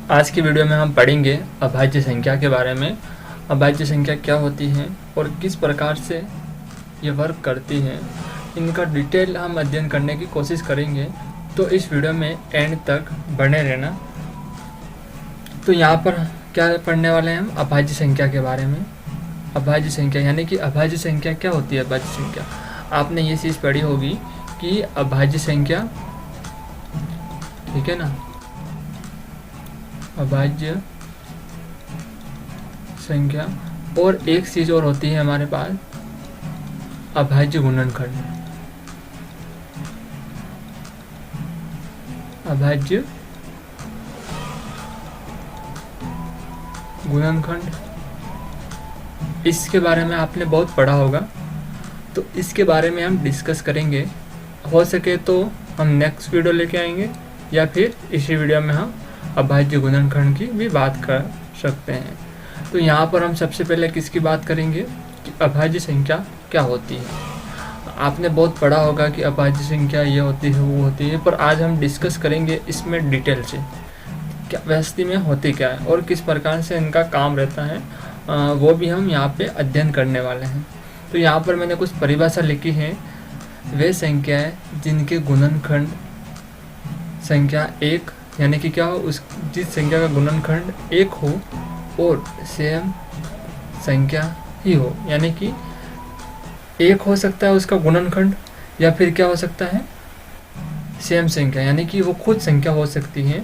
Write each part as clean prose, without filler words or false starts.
आज की वीडियो में हम पढ़ेंगे अभाज्य संख्या के बारे में। अभाज्य संख्या क्या होती हैं और किस प्रकार से ये वर्क करती हैं, इनका डिटेल हम अध्ययन करने की कोशिश करेंगे। तो इस वीडियो में एंड तक बने रहना। तो यहाँ पर क्या पढ़ने वाले हैं हम? अभाज्य संख्या के बारे में। अभाज्य संख्या यानी कि अभाज्य संख्या क्या होती है? अभाज्य संख्या आपने ये चीज़ पढ़ी होगी कि अभाज्य संख्या, ठीक है ना, अभाज्य संख्या और एक चीज़ और होती है हमारे पास, अभाज्य गुणनखंड। अभाज्य गुणनखंड, इसके बारे में आपने बहुत पढ़ा होगा, तो इसके बारे में हम डिस्कस करेंगे। हो सके तो हम नेक्स्ट वीडियो लेके आएंगे या फिर इसी वीडियो में हम अभाज्य गुणनखंड की भी बात कर सकते हैं। तो यहाँ पर हम सबसे पहले किसकी बात करेंगे कि अभाज्य संख्या क्या होती है। आपने बहुत पढ़ा होगा कि अभाज्य संख्या ये होती है, वो होती है, पर आज हम डिस्कस करेंगे इसमें डिटेल से क्या व्यस्ति में होती क्या है और किस प्रकार से इनका काम रहता है, वो भी हम यहाँ पे अध्ययन करने वाले हैं। तो यहाँ पर मैंने कुछ परिभाषा लिखी है। वे संख्याएं जिनके गुणनखंड संख्या एक यानी कि क्या हो, उस जिस संख्या का गुणनखंड एक हो और सेम संख्या ही हो, यानी कि एक हो सकता है उसका गुणनखंड या फिर क्या हो सकता है, सेम संख्या, यानी कि वो खुद संख्या हो सकती है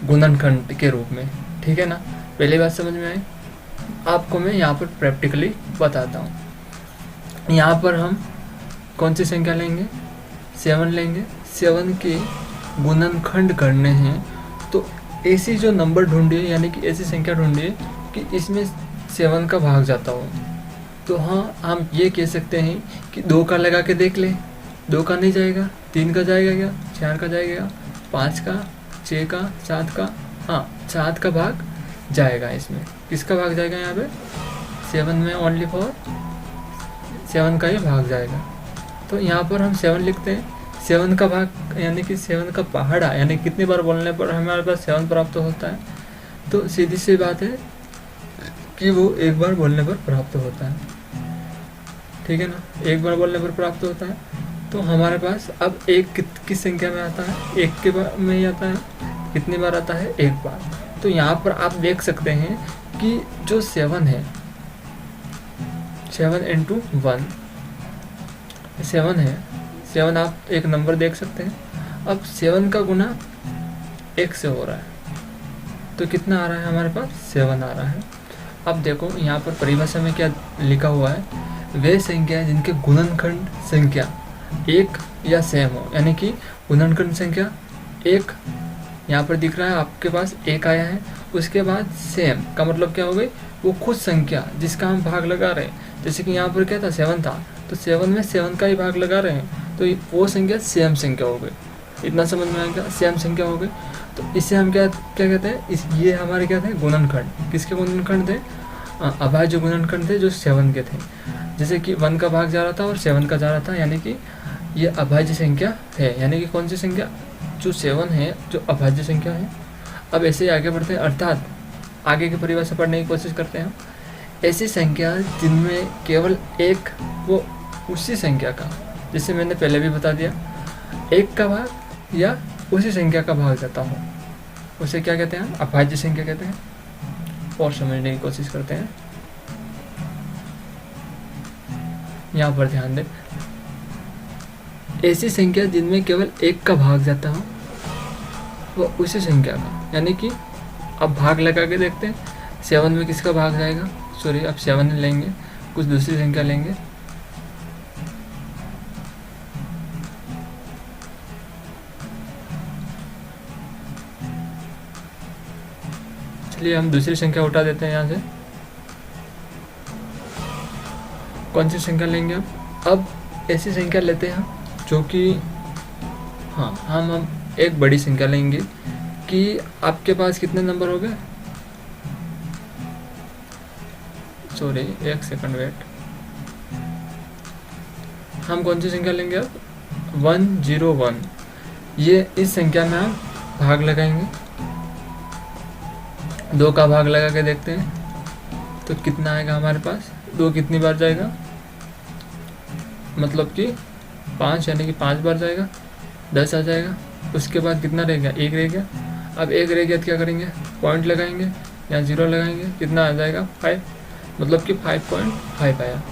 गुणनखंड के रूप में। ठीक है ना, पहली बात समझ में आई? आपको मैं यहाँ पर प्रैक्टिकली बताता हूँ। यहाँ पर हम कौन सी संख्या लेंगे? 7 लेंगे। 7 के गुणनखंड करने हैं तो ऐसी जो नंबर ढूंढिए, यानी कि ऐसी संख्या ढूंढिए कि इसमें 7 का भाग जाता हो। तो हाँ, हम ये कह सकते हैं कि 2 का लगा के देख लें। 2 का नहीं जाएगा, 3 का जाएगा क्या? 4 का जाएगा, 5 का, 6 का, 7 का, हाँ 7 का भाग जाएगा। इसमें किसका भाग जाएगा? यहाँ पे 7 में ओनली फॉर 7 का ही भाग जाएगा। तो यहाँ पर हम 7 लिखते हैं। 7 का भाग यानी कि 7 का पहाड़ा, यानी कितनी बार बोलने पर हमारे पास 7 प्राप्त होता है। तो सीधी सी बात है कि वो एक बार बोलने पर प्राप्त होता है। ठीक है ना, एक बार बोलने पर प्राप्त होता है। तो हमारे पास अब एक किस संख्या में आता है? एक के बार में ही आता है। कितनी बार आता है? एक बार। तो यहाँ पर आप देख सकते हैं कि जो 7 है, 7 × 1 7 है। 7 आप एक नंबर देख सकते हैं। अब 7 का गुना 1 से हो रहा है तो कितना आ रहा है हमारे पास? 7 आ रहा है। अब देखो यहाँ पर परिभाषा में क्या लिखा हुआ है? वे संख्या जिनके गुणनखंड संख्या एक या सेम हो, यानी कि गुणनखंड संख्या एक यहाँ पर दिख रहा है आपके पास, एक आया है, उसके बाद सेम का मतलब क्या हो गई? वो खुद संख्या जिसका हम भाग लगा रहे हैं। जैसे कि यहाँ पर क्या था? 7 था, तो 7 में 7 का ही भाग लगा रहे हैं, तो वो संख्या सेम संख्या हो गई। इतना समझ में आएगा? सेम संख्या हो गई। तो इससे हम क्या कहते हैं? ये हमारे क्या थे? गुणनखंड। किसके गुणनखंड थे? अभाज्य गुणनखंड थे जो 7 के थे। जैसे कि 1 का भाग जा रहा था और 7 का जा रहा था, यानी कि ये अभाज्य संख्या है। यानी कि कौन सी संख्या? जो 7 है, जो अभाज्य संख्या है। अब ऐसे ही आगे बढ़ते हैं, अर्थात आगे की परिभाषा पढ़ने की कोशिश करते हैं। ऐसी संख्या जिनमें केवल एक वो उसी संख्या का, जैसे मैंने पहले भी बता दिया, एक का भाग या उसी संख्या का भाग जाता हो, उसे क्या कहते हैं? अभाज्य संख्या कहते हैं। और समझने की कोशिश करते हैं। यहाँ पर ध्यान दें, ऐसी संख्या जिनमें केवल एक का भाग जाता हो वो उसी संख्या का, यानी कि अब भाग लगा के देखते हैं। 7 में किसका भाग जाएगा? सॉरी, अब 7 लेंगे, कुछ दूसरी संख्या लेंगे। चलिए हम दूसरी संख्या उठा देते हैं यहाँ से। कौन सी संख्या लेंगे? अब ऐसी संख्या लेते हैं जो कि, हाँ, हम एक बड़ी संख्या लेंगे कि आपके पास कितने नंबर हो गए? सॉरी, एक सेकंड वेट। हम कौन सी संख्या लेंगे अब? 101। ये इस संख्या में हम भाग लगाएंगे। 2 का भाग लगा के देखते हैं तो कितना आएगा हमारे पास। 2 कितनी बार जाएगा, मतलब कि 5, यानी कि 5 बार जाएगा, 10 आ जाएगा। उसके बाद कितना रह गया, 1 रह गया। अब 1 रह गया तो क्या करेंगे, पॉइंट लगाएंगे या 0 लगाएंगे, कितना आ जाएगा 5, मतलब कि 5.5 आया।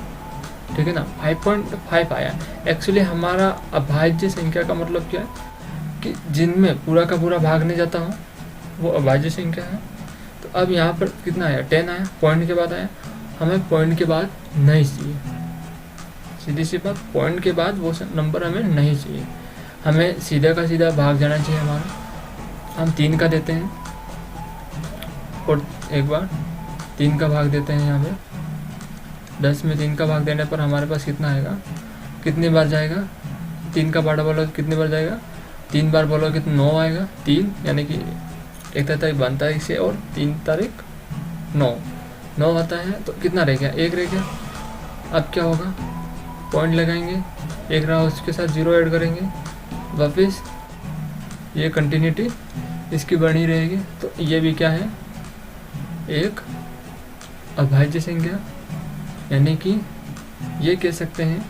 ठीक है ना, 5.5 आया। एक्चुअली हमारा अभाज्य संख्या का मतलब क्या है कि जिनमें पूरा का पूरा भाग नहीं जाता हो वो अभाज्य संख्या है। तो अब यहाँ पर कितना आया, 10 आया, पॉइंट के बाद आया। हमें पॉइंट के बाद नहीं चाहिए, सीधी सी बात, पॉइंट के बाद वो नंबर हमें नहीं चाहिए, हमें सीधा का सीधा भाग जाना चाहिए हमारा। हम 3 का देते हैं और एक बार 3 का भाग देते हैं यहाँ पे। 10 में 3 का भाग देने पर हमारे पास कितना आएगा, कितनी बार जाएगा, 3 का बाड़ा बोलो कितनी बार जाएगा, 3 बार बोलोगे तो 9 आएगा। 3 यानी कि 1 तारीख बनता है इसे और 3 तारीख 9 आता है। तो कितना रह गया, 1 रह गया। अब क्या होगा, पॉइंट लगाएंगे, 1 रहा उसके साथ 0 ऐड करेंगे, वापस ये कंटिन्यूटी इसकी बनी रहेगी। तो ये भी क्या है, एक अभाज्य संख्या, यानी कि ये कह सकते हैं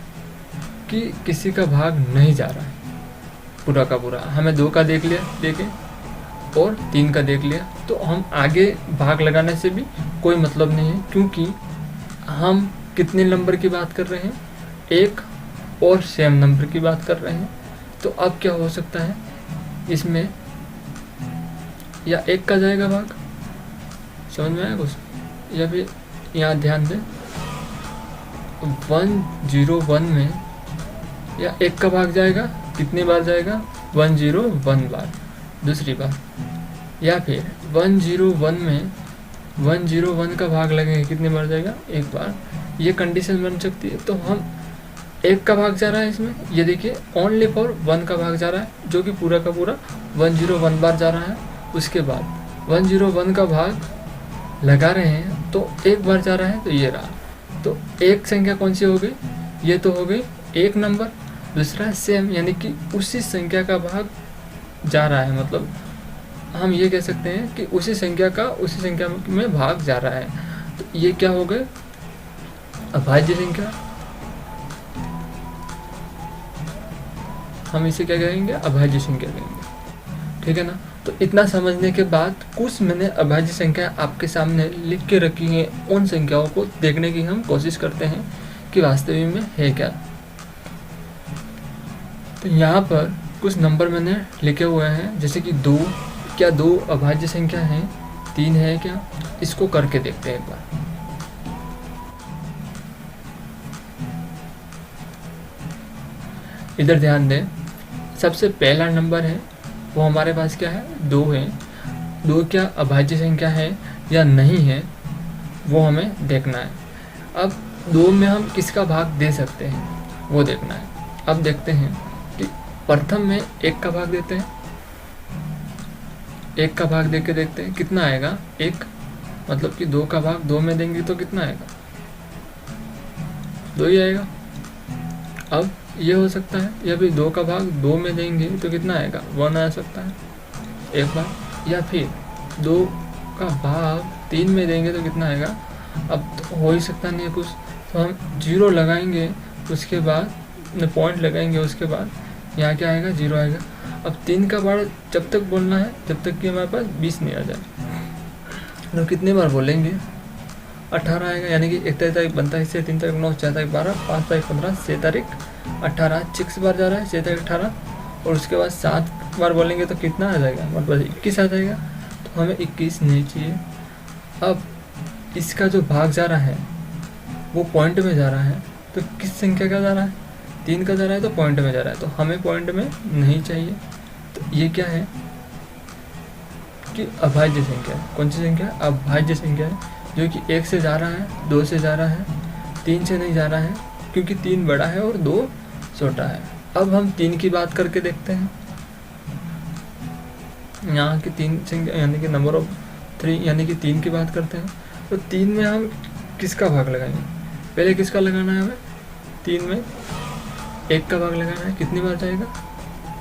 कि किसी का भाग नहीं जा रहा है पूरा का पूरा। हमें 2 का देख लिया देखे और 3 का देख लिया, तो हम आगे भाग लगाने से भी कोई मतलब नहीं है, क्योंकि हम कितने नंबर की बात कर रहे हैं, एक और सेम नंबर की बात कर रहे हैं। तो अब क्या हो सकता है इसमें, या 1 का जाएगा भाग, समझ में आया कुछ, या फिर यहाँ ध्यान दें 101 में या 1 का भाग जाएगा, कितनी बार जाएगा, 101 बार, दूसरी बार। या फिर 101 में 101 का भाग लगेंगे, कितनी बार जाएगा, 1 बार। ये कंडीशन बन सकती है। तो हम 1 का भाग जा रहा है इसमें, ये देखिए ओनली फॉर 1 का भाग जा रहा है, जो कि पूरा का पूरा 101 बार जा रहा है। उसके बाद 101 का भाग लगा रहे हैं तो 1 बार जा रहा है, तो ये रहा। तो एक संख्या कौन सी हो गई, ये तो हो गई एक नंबर। दूसरा सेम, यानी कि उसी संख्या का भाग जा रहा है, मतलब हम ये कह सकते हैं कि उसी संख्या में भाग जा रहा है। तो ये क्या हो गए, अभाज्य संख्या। हम इसे क्या कहेंगे, अभाज्य संख्या कहेंगे। ठीक है ना। तो इतना समझने के बाद कुछ मैंने अभाज्य संख्या आपके सामने लिख के रखी है, उन संख्याओं को देखने की हम कोशिश करते हैं कि वास्तविक में है क्या। तो यहाँ पर कुछ नंबर मैंने लिखे हुए हैं, जैसे कि 2, क्या 2 अभाज्य संख्या है, 3 है क्या, इसको करके देखते हैं एक बार। इधर ध्यान दें, सबसे पहला नंबर है वो हमारे पास क्या है, 2 है। 2 क्या अभाज्य संख्या है या नहीं है, वो हमें देखना है। अब 2 में हम किसका भाग दे सकते हैं वो देखना है। अब देखते हैं कि प्रथम में 1 का भाग देते हैं, 1 का भाग दे के देखते हैं कितना आएगा, 1, मतलब कि 2 का भाग 2 में देंगे तो कितना आएगा, 2 ही आएगा। अब ये हो सकता है, या फिर 2 का भाग 2 में देंगे तो कितना आएगा, 1 आ सकता है एक बार। या फिर 2 का भाग 3 में देंगे तो कितना आएगा, अब तो हो ही सकता नहीं है कुछ, तो हम 0 लगाएंगे, उसके बाद पॉइंट लगाएंगे, उसके बाद यहाँ क्या आएगा, 0 आएगा। अब 3 का भाग जब तक बोलना है जब तक कि हमारे पास 20 नहीं आ जाए, तो कितनी बार बोलेंगे, 18 आएगा। यानी कि 1 तारीख बनता है इससे, 3 तारीख 9, 4 तारीख 12, 5 तारीख 15, 6 तारीख 18, 6 बार जा रहा है, 6 तारीख 18। और उसके बाद 7 बार बोलेंगे तो कितना आ जाएगा, मतलब 21 आ जाएगा। तो हमें 21 नहीं चाहिए। अब इसका जो भाग जा रहा है वो पॉइंट में जा रहा है, तो किस संख्या का जा रहा है, 3 का जा रहा है, तो पॉइंट में जा रहा है, तो हमें पॉइंट में नहीं चाहिए। तो ये क्या है कि अभाज्य संख्या है। कौन सी संख्या, अभाज्य संख्या है, जो कि 1 से जा रहा है, 2 से जा रहा है, 3 से नहीं जा रहा है, क्योंकि 3 बड़ा है और 2 छोटा है। अब हम 3 की बात करके देखते हैं, यहाँ की 3 संख्या यानी कि नंबर ऑफ 3 यानी कि 3 की बात करते हैं। तो 3 में हम किसका भाग लगाएंगे, पहले किसका लगाना है हमें, 3 में 1 का भाग लगाना है, कितनी बार जाएगा,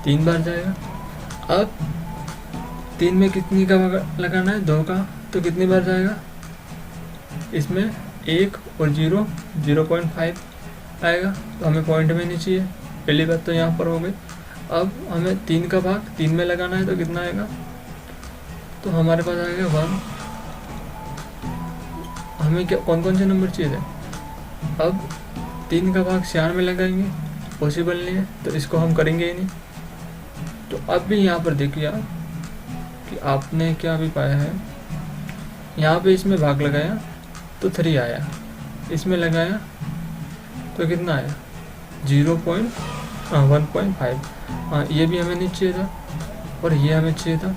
3 बार जाएगा। अब 3 में कितनी का भाग लगाना है, 2 का, तो कितनी बार जाएगा, इसमें 1 और 0 0.5 आएगा, तो हमें पॉइंट में नहीं चाहिए। पहली बात तो यहाँ पर हो गई। अब हमें 3 का भाग 3 में लगाना है, तो कितना आएगा, तो हमारे पास आएगा 1। हमें क्या कौन कौन से नंबर चाहिए थे, अब 3 का भाग 4 में लगाएंगे, पॉसिबल नहीं है, तो इसको हम करेंगे ही नहीं। तो अब भी यहाँ पर देखिए आप कि आपने क्या अभी पाया है, यहाँ पे इसमें भाग लगाया तो 3 आया, इसमें लगाया तो कितना आया 1.5। हाँ, ये भी हमें नहीं चाहिए था और ये हमें चाहिए था।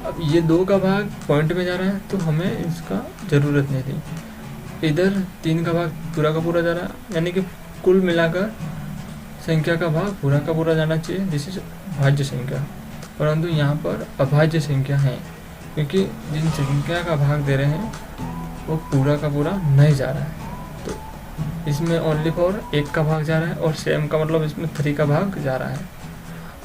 अब ये 2 का भाग पॉइंट में जा रहा है, तो हमें इसका ज़रूरत नहीं थी। इधर 3 का भाग पूरा का पूरा जा रहा है, यानी कि कुल मिलाकर संख्या का भाग पूरा का पूरा जाना चाहिए, दिस इज भाज्य संख्या। परंतु यहाँ पर अभाज्य संख्या है, क्योंकि जिन संख्या का भाग दे रहे हैं वो पूरा का पूरा नहीं जा रहा है। तो इसमें ओनली फॉर 1 का भाग जा रहा है और सेम का मतलब इसमें 3 का भाग जा रहा है।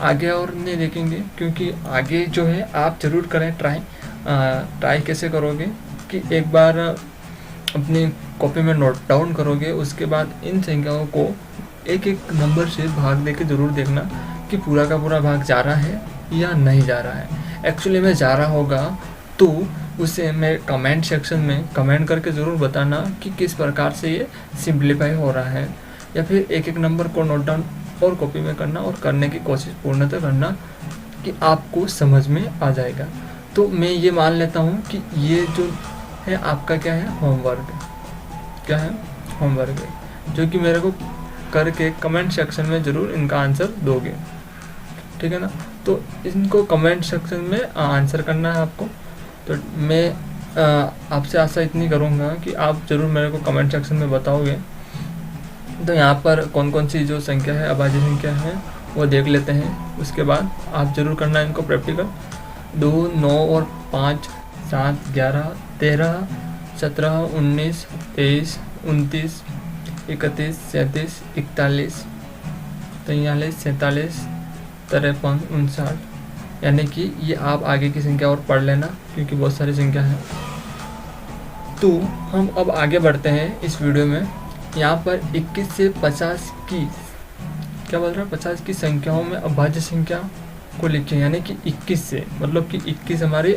आगे और नहीं देखेंगे, क्योंकि आगे जो है आप ज़रूर करें ट्राई कैसे करोगे कि एक बार अपनी कॉपी में नोट डाउन करोगे, उसके बाद इन संख्याओं को एक एक नंबर से भाग दे के ज़रूर देखना कि पूरा का पूरा भाग जा रहा है या नहीं जा रहा है। एक्चुअली में जा रहा होगा तो उसे मैं कमेंट सेक्शन में कमेंट करके ज़रूर बताना कि किस प्रकार से ये सिंप्लीफाई हो रहा है, या फिर एक एक नंबर को नोट डाउन और कॉपी में करना और करने की कोशिश पूर्णतः करना कि आपको समझ में आ जाएगा। तो मैं ये मान लेता हूँ कि ये जो है आपका क्या है, होमवर्क। क्या है, होमवर्क है, जो कि मेरे को करके कमेंट सेक्शन में ज़रूर इनका आंसर दोगे, ठीक है ना। तो इनको कमेंट सेक्शन में आंसर करना है आपको। तो मैं आपसे आशा इतनी करूँगा कि आप ज़रूर मेरे को कमेंट सेक्शन में बताओगे। तो यहाँ पर कौन कौन सी जो संख्या है, अभाज्य संख्या है, वो देख लेते हैं। उसके बाद आप ज़रूर करना है इनको प्रैक्टिकल। 2, 9 और 5, 7, 11, 13, 17, 19, 23, 29, 31, 37, 41, 43, 47, 53, 59, यानी कि ये आप आगे की संख्या और पढ़ लेना, क्योंकि बहुत सारी संख्या है। तो हम अब आगे बढ़ते हैं इस वीडियो में। यहाँ पर 21 से 50 की क्या बोल रहा है, 50 की संख्याओं में अभाज्य संख्या को लिखें, यानी कि 21 से, मतलब कि 21 हमारी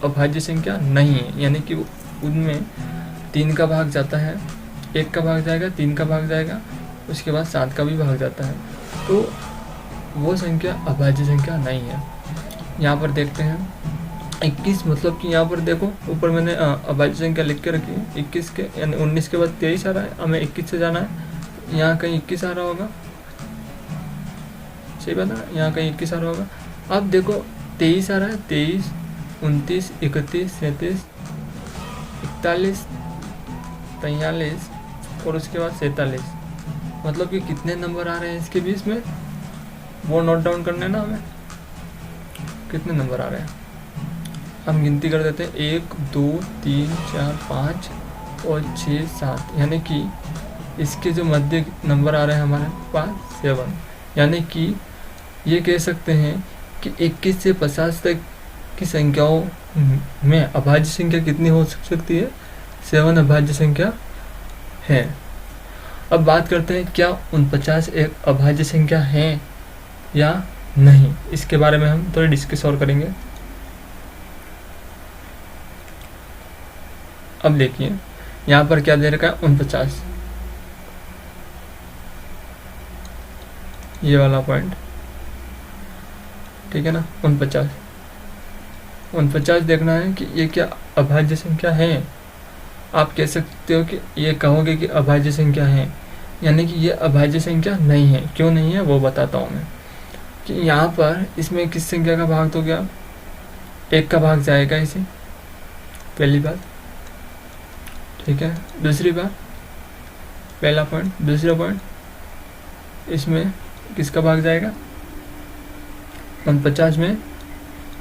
अभाज्य संख्या नहीं है, यानी कि उनमें 3 का भाग जाता है, 1 का भाग जाएगा, 3 का भाग जाएगा, उसके बाद 7 का भी भाग जाता है, तो वो संख्या अभाज्य संख्या नहीं है। यहाँ पर देखते हैं 21, मतलब कि यहाँ पर देखो ऊपर मैंने अभाज्य संख्या लिख के रखी है 21 के, यानी 19 के बाद 23 आ रहा है, हमें 21 से जाना है। यहाँ कहीं 21 आ रहा होगा, सही बात है, यहाँ कहीं 21 आ रहा होगा। अब देखो 23 आ रहा है, 23, 29, 31, 37, 41, 43 और उसके बाद 47, मतलब कि कितने नंबर आ रहे हैं इसके बीच में, वो नोट डाउन करने ना हमें, कितने नंबर आ रहे हैं हम गिनती कर देते हैं। 1, 2, 3, 4, 5 और 6, 7, यानी कि इसके जो मध्य नंबर आ रहे हैं हमारे पास 7, यानी कि ये कह सकते हैं कि 21 से 50 तक की संख्याओं में अभाज्य संख्या कितनी हो सकती है, 7 अभाज्य संख्या है। अब बात करते हैं क्या 49 एक अभाज्य संख्या है या नहीं, इसके बारे में हम थोड़ी डिस्कस और करेंगे। अब देखिए यहाँ पर क्या दे रखा है, 49, ये वाला पॉइंट, ठीक है ना। 49 देखना है कि ये क्या अभाज्य संख्या है। आप कह सकते हो कि ये कहोगे कि अभाज्य संख्या है, यानी कि ये अभाज्य संख्या नहीं है। क्यों नहीं है वो बताता हूँ मैं, कि यहाँ पर इसमें किस संख्या का भाग तो गया, 1 का भाग जाएगा इसे, पहली बात, ठीक है। दूसरी बात, पहला पॉइंट। दूसरा पॉइंट, इसमें किसका भाग जाएगा, 49 में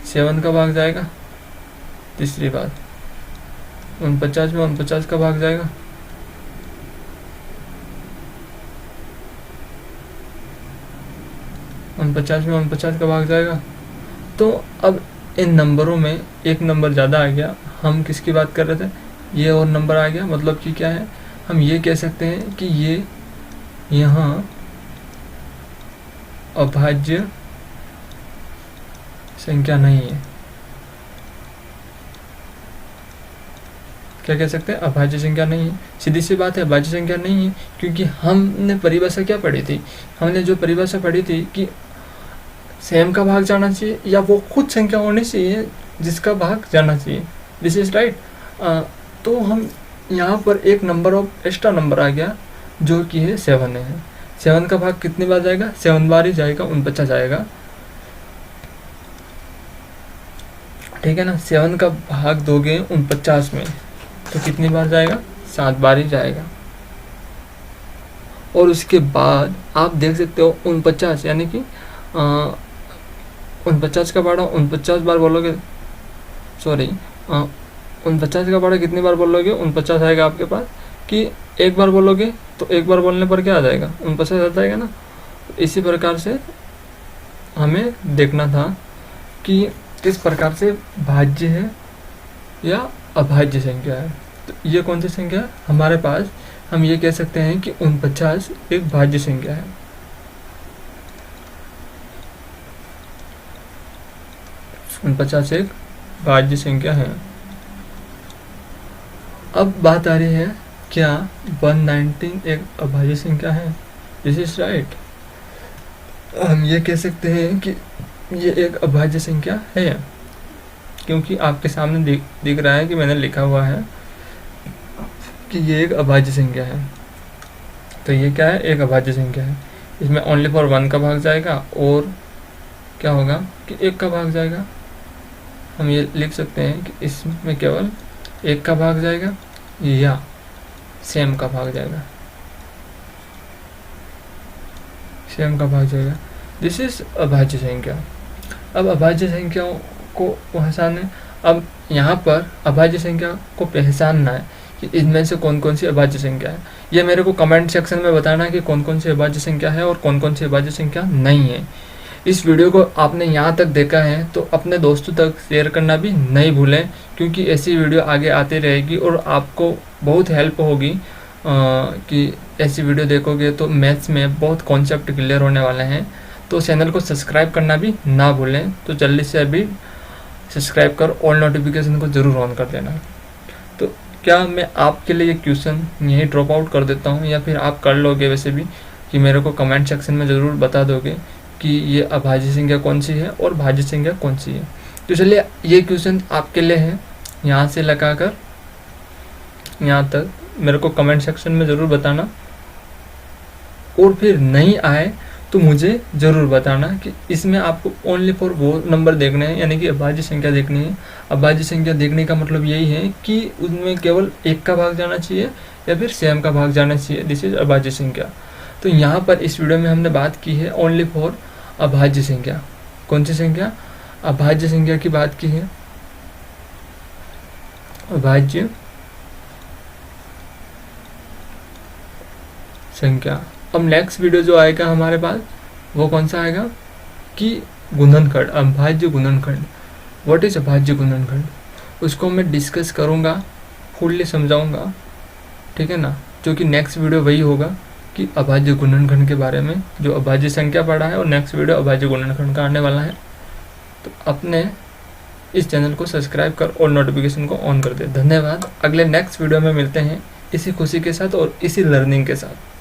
7 का भाग जाएगा। तीसरी बात, 49 में 49 का भाग जाएगा। उन 50 में 49 का भाग जाएगा। तो अब इन नंबरों में एक नंबर ज़्यादा आ गया, हम किसकी बात कर रहे थे, ये और नंबर आ गया, मतलब कि क्या है, हम ये कह सकते हैं कि ये यहाँ अभाज्य संख्या नहीं है। क्या कह सकते हैं, अभाज्य संख्या नहीं है। सीधी सी बात है, अभाज्य संख्या नहीं है, क्योंकि हमने परिभाषा क्या पढ़ी थी, हमने जो परिभाषा पढ़ी थी कि सेम का भाग जाना चाहिए या वो खुद संख्या होनी चाहिए जिसका भाग जाना चाहिए। This is right. तो हम यहाँ पर एक नंबर ऑफ एक्स्ट्रा नंबर आ गया जो कि है 7 है। 7 का भाग कितनी बार जाएगा, 7 बार ही जाएगा, 49 जाएगा, ठीक है ना। 7 का भाग दोगे 49 में तो कितनी बार जाएगा, 7 बार ही जाएगा। और उसके बाद आप देख सकते हो 49 यानी कि 49 का बाड़ा 49 बार बोलोगे, सॉरी 49 का बाड़ा कितनी बार बोलोगे, 49 आएगा आपके पास। कि एक बार बोलोगे तो एक बार बोलने पर क्या आ जाएगा, 49 आ जाएगा ना। इसी प्रकार से हमें देखना था कि किस प्रकार से भाज्य है या अभाज्य संख्या है। तो ये कौन सी संख्या है हमारे पास, हम ये कह सकते हैं कि 49 एक भाज्य संख्या है। उनपचास एक भाज्य संख्या है। अब बात आ रही है, क्या 119 एक अभाज्य संख्या है। This is right. हम ये कह सकते हैं कि ये एक अभाज्य संख्या है, क्योंकि आपके सामने दिख रहा है कि मैंने लिखा हुआ है कि ये एक अभाज्य संख्या है। तो ये क्या है, एक अभाज्य संख्या है। इसमें ओनली फॉर 1 का भाग जाएगा और क्या होगा कि 1 का भाग जाएगा। हम ये लिख सकते हैं कि इसमें केवल 1 का भाग जाएगा या सेम का भाग जाएगा, सेम का भाग जाएगा। दिस इज अभाज्य संख्या। अब अभाज्य संख्याओं को पहचाने, अब यहाँ पर अभाज्य संख्या को पहचानना है कि इनमें से कौन कौन सी अभाज्य संख्या है। ये मेरे को कमेंट सेक्शन में बताना है कि कौन कौन सी अभाज्य संख्या है और कौन कौन सी अभाज्य संख्या नहीं है। इस वीडियो को आपने यहाँ तक देखा है तो अपने दोस्तों तक शेयर करना भी नहीं भूलें, क्योंकि ऐसी वीडियो आगे आती रहेगी और आपको बहुत हेल्प होगी कि ऐसी वीडियो देखोगे तो मैथ्स में बहुत कॉन्सेप्ट क्लियर होने वाले हैं। तो चैनल को सब्सक्राइब करना भी ना भूलें। तो जल्दी से अभी सब्सक्राइब कर ऑल नोटिफिकेशन को ज़रूर ऑन कर देना। तो क्या मैं आपके लिए क्वेश्चन यहीं ड्रॉप आउट कर देता हूँ या फिर आप कर लोगे वैसे भी, कि मेरे को कमेंट सेक्शन में ज़रूर बता दोगे कि ये अभाज्य संख्या कौन सी है और भाज्य संख्या कौन सी है। तो चलिए ये क्वेश्चन आपके लिए है, यहाँ से लगाकर यहाँ तक मेरे को कमेंट सेक्शन में ज़रूर बताना। और फिर नहीं आए तो मुझे ज़रूर बताना कि इसमें आपको ओनली फॉर वो नंबर देखने हैं, यानी कि अभाज्य संख्या देखनी है। अभाज्य संख्या देखने का मतलब यही है कि उसमें केवल 1 का भाग जाना चाहिए या फिर सेम का भाग जाना चाहिए। दिस इज अभाज्य संख्या। तो यहाँ पर इस वीडियो में हमने बात की है ओनली फॉर अभाज्य संख्या। कौन सी संख्या, अभाज्य संख्या की बात की है, अभाज्य संख्या। अब नेक्स्ट वीडियो जो आएगा हमारे पास वो कौन सा आएगा कि गुणनखंड, अभाज्य गुणनखंड। व्हाट इज अभाज्य गुणनखंड, उसको मैं डिस्कस करूँगा, फुल्ली समझाऊंगा, ठीक है ना। जो कि नेक्स्ट वीडियो वही होगा कि अभाज्य गुणनखंड के बारे में, जो अभाज्य संख्या पढ़ा है, और नेक्स्ट वीडियो अभाज्य गुणनखंड का आने वाला है। तो अपने इस चैनल को सब्सक्राइब कर और नोटिफिकेशन को ऑन कर दे। धन्यवाद। अगले नेक्स्ट वीडियो में मिलते हैं इसी खुशी के साथ और इसी लर्निंग के साथ।